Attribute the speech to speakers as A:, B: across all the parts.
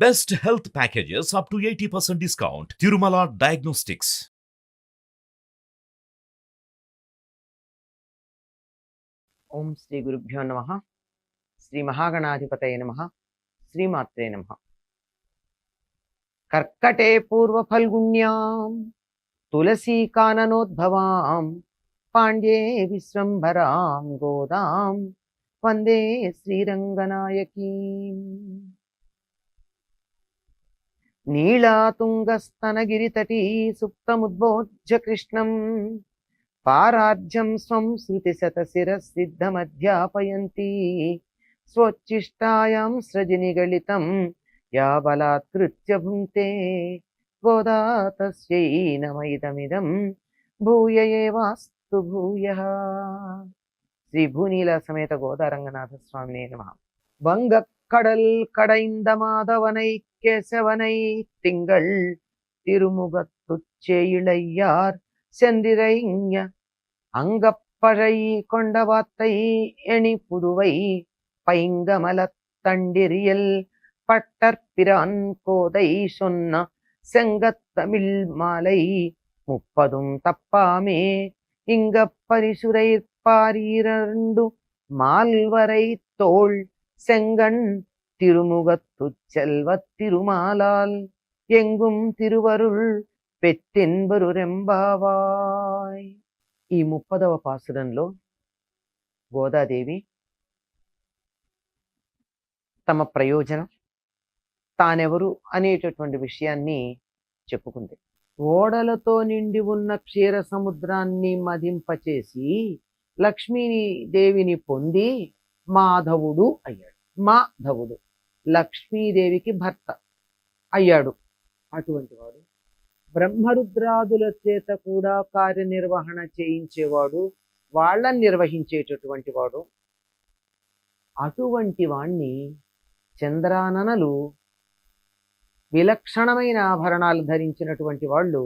A: Best health packages up to 80% discount. Tirumala Diagnostics.
B: ఓం శ్రీ గురుభ్యో నమ. శ్రీ మహాగణాధిపతయ నమ. శ్రీమాత్రే నమ. కర్కటే పూర్వఫల్గుణ్యాం తులసీ కాననోద్భవాం పాండ్యే విశ్వంభరాం గోదాం వందే శ్రీరంగనాయకీం. నీళాతుంగస్తనగిరితటీ సుప్తముద్బోధ్య కృష్ణం పారార్జం స్వం శృతిశతశిరసిద్ధమధ్యాపయంతి స్వోచ్ఛిష్టాయాం సృజనిగళితం యా బలాత్కృత్య భుంక్తే గోదా తస్యై నమైదమిదం భూయ ఏవాస్తు భూయః. శ్రీ భూనీల సమేత గోదా రంగనాథ స్వామినే నమః. வங்கக்கடல் கடைந்த மாதவனை கேசவனை திங்கள் திருமுகத்துச்சே இளையார் சென்றிரைஞ அங்கப்பழை கொண்டவாத்தை எணி புதுவை பைங்கமலத் தண்டிரியல் பட்டற்பிரான் கோதை சொன்ன செங்கத்தமிழ் மாலை முப்பதும் தப்பாமே இங்க பரிசுரைப்பாரீரண்டு மால்வரை தோள் செங்கண் திருமுகத்துச் செல்வத் திருமாலால் எங்கும் திருவருள் పెత్తిన్బరురెంబావాయ్. ఈ 30వ పాసురంలో గోదాదేవి తమ ప్రయోజనం, తానెవరు అనేటటువంటి విషయాన్ని చెప్పుకుంది. ఓడలతో నిండి ఉన్న క్షీర సముద్రాన్ని మదింపచేసి లక్ష్మీదేవిని పొంది మాధవుడు అయ్యాడు. మాధవుడు లక్ష్మీదేవికి భర్త అయ్యాడు. అటువంటి వాడు బ్రహ్మరుద్రాదుల చేత కూడా కార్యనిర్వహణ చేయించేవాడు, వాళ్ళని నిర్వహించేటటువంటి వాడు. అటువంటి వాణ్ణి చంద్రాననలు విలక్షణమైన ఆభరణాలు ధరించినటువంటి వాళ్ళు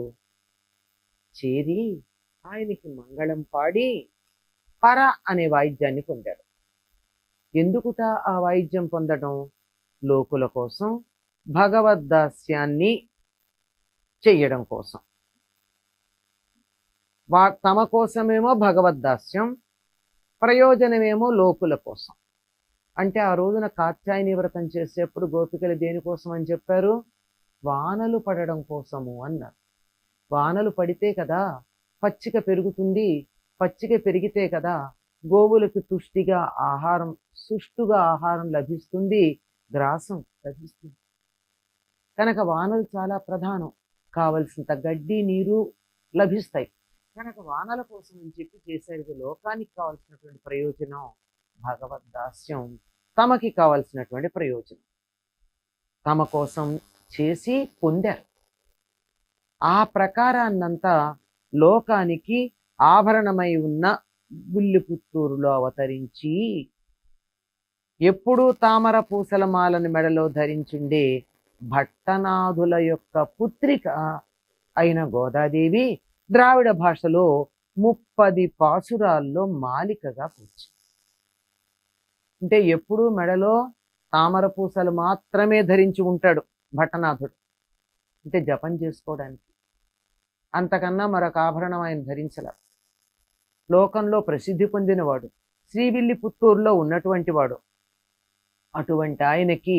B: చేరి ఆయనకి మంగళం పాడి పర అనే వాయిద్యాన్ని పొందారు. ఎందుకుట ఆ వాయిద్యం పొందడం? లోకుల కోసం భగవద్దాస్యాన్ని చెయ్యడం కోసం. తమ కోసమేమో భగవద్దాస్యం, ప్రయోజనమేమో లోకుల కోసం. అంటే ఆ రోజున కాత్యాయని వ్రతం చేసేప్పుడు గోపికలు దేనికోసం అని చెప్పారు? వానలు పడడం కోసము అన్నారు. వానలు పడితే కదా పచ్చిక పెరుగుతుంది, పచ్చిక పెరిగితే కదా గోవులకు తుష్టిగా ఆహారం, సుష్టుగా ఆహారం లభిస్తుంది, గ్రాసం లభిస్తుంది. కనుక వానలు చాలా ప్రధానం. కావలసినంత గడ్డి, నీరు లభిస్తాయి. కనుక వానల కోసం అని చెప్పి చేసేది. లోకానికి కావలసినటువంటి ప్రయోజనం భగవద్దాస్యం, తమకి కావలసినటువంటి ప్రయోజనం తమ కోసం చేసి పొందారు. ఆ ప్రకారాన్నంతా లోకానికి ఆభరణమై ఉన్న బుల్లిపుత్తూరులో అవతరించి ఎప్పుడూ తామర పూసల మాలను మెడలో ధరించుండే భట్టనాథుల యొక్క పుత్రిక అయిన గోదాదేవి ద్రావిడ భాషలో 30 పాసురాల్లో మాలికగా కూర్చుంది. అంటే ఎప్పుడూ మెడలో తామర పూసలు మాత్రమే ధరించి ఉంటాడు భట్టనాథుడు. అంటే జపం చేసుకోవడానికి, అంతకన్నా మరొక ఆభరణం ఆయన ధరించలేరు. లోకంలో ప్రసిద్ధి పొందినవాడు, శ్రీవిల్లిపుత్తూరులో ఉన్నటువంటి వాడు. అటువంటి ఆయనకి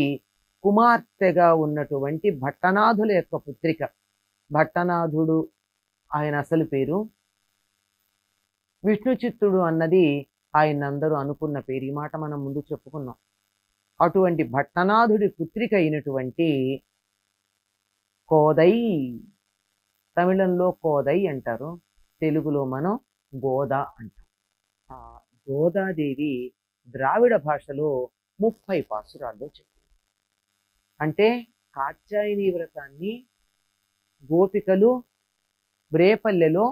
B: కుమార్తెగా ఉన్నటువంటి భట్టనాథుల యొక్క పుత్రిక. భట్టనాథుడు ఆయన అసలు పేరు. విష్ణుచిత్తుడు అన్నది ఆయన అందరూ అనుకున్న పేరు. ఈ మాట మనం ముందు చెప్పుకున్నాం. అటువంటి భట్టనాథుడి పుత్రిక అయినటువంటి కోదై, తమిళంలో కోదై అంటారు, తెలుగులో మనం గోదా అంటాం. ఆ గోదాదేవి ద్రావిడ భాషలో 30 పాసురాల్లో చెప్పింది. అంటే కాత్యాయని వ్రతాన్ని గోపికలు బ్రేపల్లెలో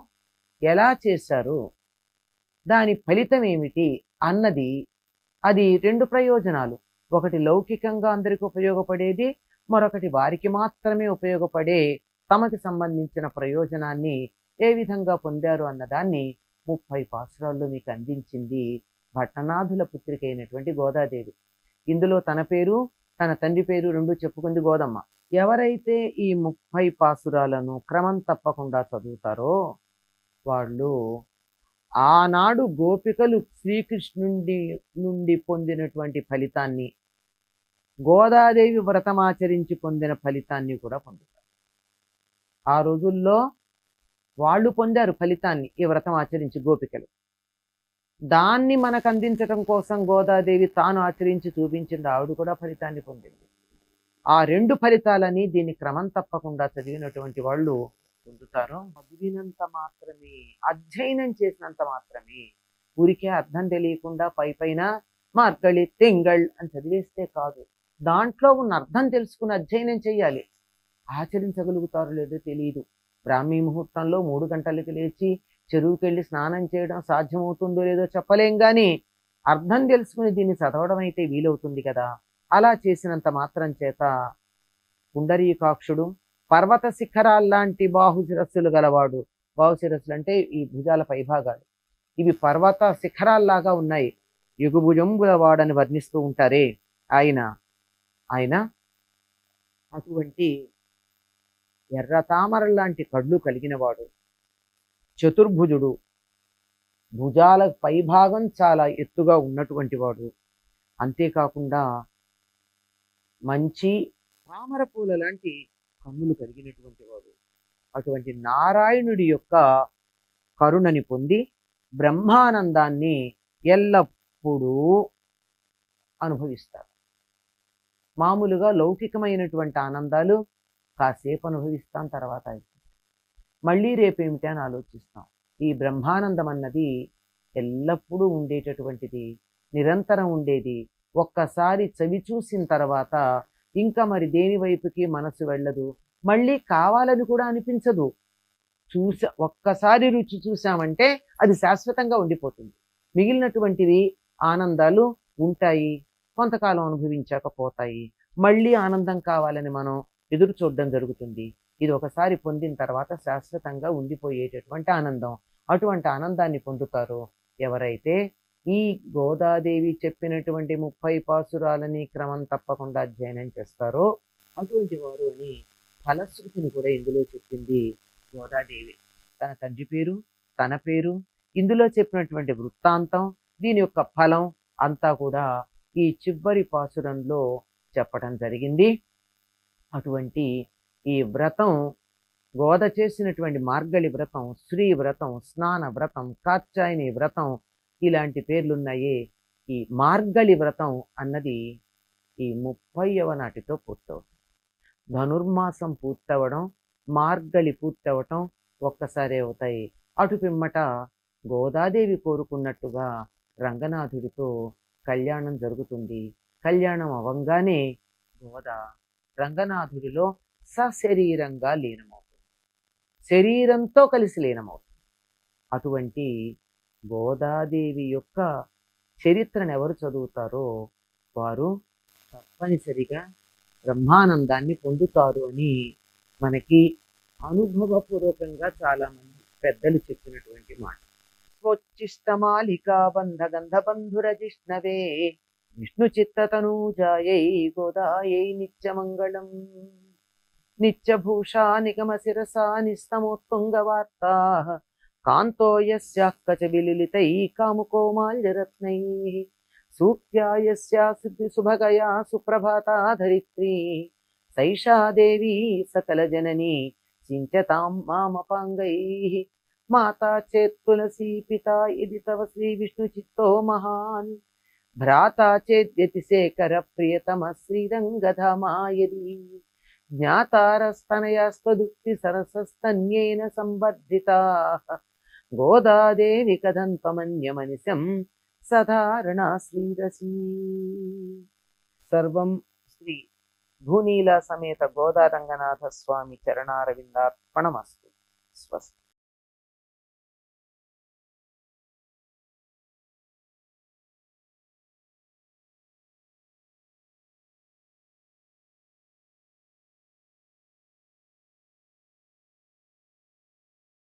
B: ఎలా చేశారు, దాని ఫలితం ఏమిటి అన్నది. అది 2 ప్రయోజనాలు. ఒకటి లౌకికంగా అందరికీ ఉపయోగపడేది, మరొకటి వారికి మాత్రమే ఉపయోగపడే తమకి సంబంధించిన ప్రయోజనాన్ని ఏ విధంగా పొందారు అన్నదాన్ని 30 పాసురాల్లో మీకు అందించింది భట్టనాథుల పుత్రిక అయినటువంటి గోదాదేవి. ఇందులో తన పేరు తన తండ్రి పేరు రెండు చెప్పుకుంది గోదమ్మ. ఎవరైతే ఈ 30 పాసురాలను క్రమం తప్పకుండా చదువుతారో వాళ్ళు ఆనాడు గోపికలు శ్రీకృష్ణుడి నుండి పొందినటువంటి ఫలితాన్ని, గోదాదేవి వ్రతమాచరించి పొందిన ఫలితాన్ని కూడా పొందుతారు. ఆ రోజుల్లో వాళ్ళు పొందారు ఫలితాన్ని, ఈ వ్రతం ఆచరించి గోపికలు. దాన్ని మనకు అందించడం కోసం గోదాదేవి తాను ఆచరించి చూపించింది, ఆవిడ కూడా ఫలితాన్ని పొందింది. ఆ రెండు ఫలితాలని దీన్ని క్రమం తప్పకుండా చదివినటువంటి వాళ్ళు పొందుతారు. చదివినంత మాత్రమే, అధ్యయనం చేసినంత మాత్రమే, ఊరికే అర్థం తెలియకుండా పైన మార్గళి తింగళ్ అని చదివేస్తే కాదు, దాంట్లో ఉన్న అర్థం తెలుసుకుని అధ్యయనం చేయాలి. ఆచరించగలుగుతారో లేదో తెలియదు. బ్రాహ్మీ ముహూర్తంలో 3 గంటలకి లేచి చెరువుకి వెళ్ళి స్నానం చేయడం సాధ్యమవుతుందో లేదో చెప్పలేం, కానీ అర్థం తెలుసుకుని దీన్ని చదవడం అయితే వీలవుతుంది కదా. అలా చేసినంత మాత్రం చేత పుండరీకాక్షుడు పర్వత శిఖరాల్లాంటి బాహుశిరస్సులు గలవాడు. బాహుశిరస్సులు అంటే ఈ భుజాల పైభాగాలు, ఇవి పర్వత శిఖరాల్లాగా ఉన్నాయి. యుగుభుజంబుల వాడని వర్ణిస్తూ ఉంటారే ఆయన అటువంటి ఎర్ర తామర లాంటి కళ్ళు కలిగిన వాడు, చతుర్భుజుడు, భుజాల పైభాగం చాలా ఎత్తుగా ఉన్నటువంటి వాడు. అంతేకాకుండా మంచి తామర పూల లాంటి కన్నులు కలిగినటువంటి వాడు. అటువంటి నారాయణుడి యొక్క కరుణని పొంది బ్రహ్మానందాన్ని ఎల్లప్పుడూ అనుభవిస్తారు. మామూలుగా లౌకికమైనటువంటి ఆనందాలు కాసేపు అనుభవిస్తాం, తర్వాత మళ్ళీ రేపేమిటి అని ఆలోచిస్తాం. ఈ బ్రహ్మానందం అన్నది ఎల్లప్పుడూ ఉండేటటువంటిది, నిరంతరం ఉండేది. ఒక్కసారి చవి చూసిన తర్వాత ఇంకా మరి దేని వైపుకి మనసు వెళ్ళదు, మళ్ళీ కావాలని కూడా అనిపించదు. ఒక్కసారి రుచి చూసామంటే అది శాశ్వతంగా ఉండిపోతుంది. మిగిలినటువంటివి ఆనందాలు ఉంటాయి, కొంతకాలం అనుభవించాక పోతాయి. మళ్ళీ ఆనందం కావాలని మనం ఎదురు చూడడం జరుగుతుంది. ఇది ఒకసారి పొందిన తర్వాత శాశ్వతంగా ఉండిపోయేటటువంటి ఆనందం. అటువంటి ఆనందాన్ని పొందుతారు ఎవరైతే ఈ గోదాదేవి చెప్పినటువంటి 30 పాసురాలని క్రమం తప్పకుండా అధ్యయనం చేస్తారో అటువంటి వారు అని ఫలశ్రుతిని కూడా ఇందులో చెప్పింది గోదాదేవి. తన తండ్రి పేరు, తన పేరు, ఇందులో చెప్పినటువంటి వృత్తాంతం, దీని యొక్క ఫలం అంతా కూడా ఈ చివరి పాసురంలో చెప్పడం జరిగింది. అటువంటి ఈ వ్రతం, గోద చేసినటువంటి మార్గళి వ్రతం, శ్రీ వ్రతం, స్నాన వ్రతం, కాత్యాయని వ్రతం, ఇలాంటి పేర్లున్నాయి. ఈ మార్గళి వ్రతం అన్నది ఈ 30వ నాటితో పూర్తవుతుంది. ధనుర్మాసం పూర్తవడం, మార్గళి పూర్తవటం ఒక్కసారి అవుతాయి. అటు పిమ్మట గోదాదేవి కోరుకున్నట్టుగా రంగనాథుడితో కళ్యాణం జరుగుతుంది. కళ్యాణం అవంగానే గోద రంగనాథుడిలో సశరీరంగా లీనమవుతుంది, శరీరంతో కలిసి లీనమవుతుంది. అటువంటి గోదాదేవి యొక్క చరిత్రను ఎవరు చదువుతారో వారు తప్పనిసరిగా బ్రహ్మానందాన్ని పొందుతారు అని మనకి అనుభవపూర్వకంగా చాలా మంది పెద్దలు చెప్పినటువంటి మాట. స్వోచ్చిష్టమాలికా బంధ గంధ బంధురజిష్ణవే విష్ణు చిత్తతనూజాయై గోదాయై నిత్యమంగళం. నిత్యభూషా నిగమ శిరసా నిస్తమోత్తుంగవార్తా కాంతో యస్యాః కచవిలిలితై కాముకోమాల్యరత్నై సూక్త్యా యస్యా సుభగయా సుప్రభాతా ధరిత్రీ సైషా దేవీ సకల జననీ చింత్యతాం మామపాంగై. మాతా చేత్ తులసీ పితా ఇది తవ శ్రీ విష్ణు చిత్తో మహాన్ భ్రాతా చేద్యతిశేఖర ప్రియతమ శ్రీరంగధామా యది జ్ఞాతారస్తనయాస్త్వదుక్తి సరసస్తన్యేన సంవర్ధితాః గోదాదేవి కదంత్వమన్యమనిశం సధారణా శ్రీరసీ. సర్వం శ్రీ భూనీల సమేత గోదా రంగనాథ స్వామి చరణారవిందార్పణమస్తు. స్వస్తి.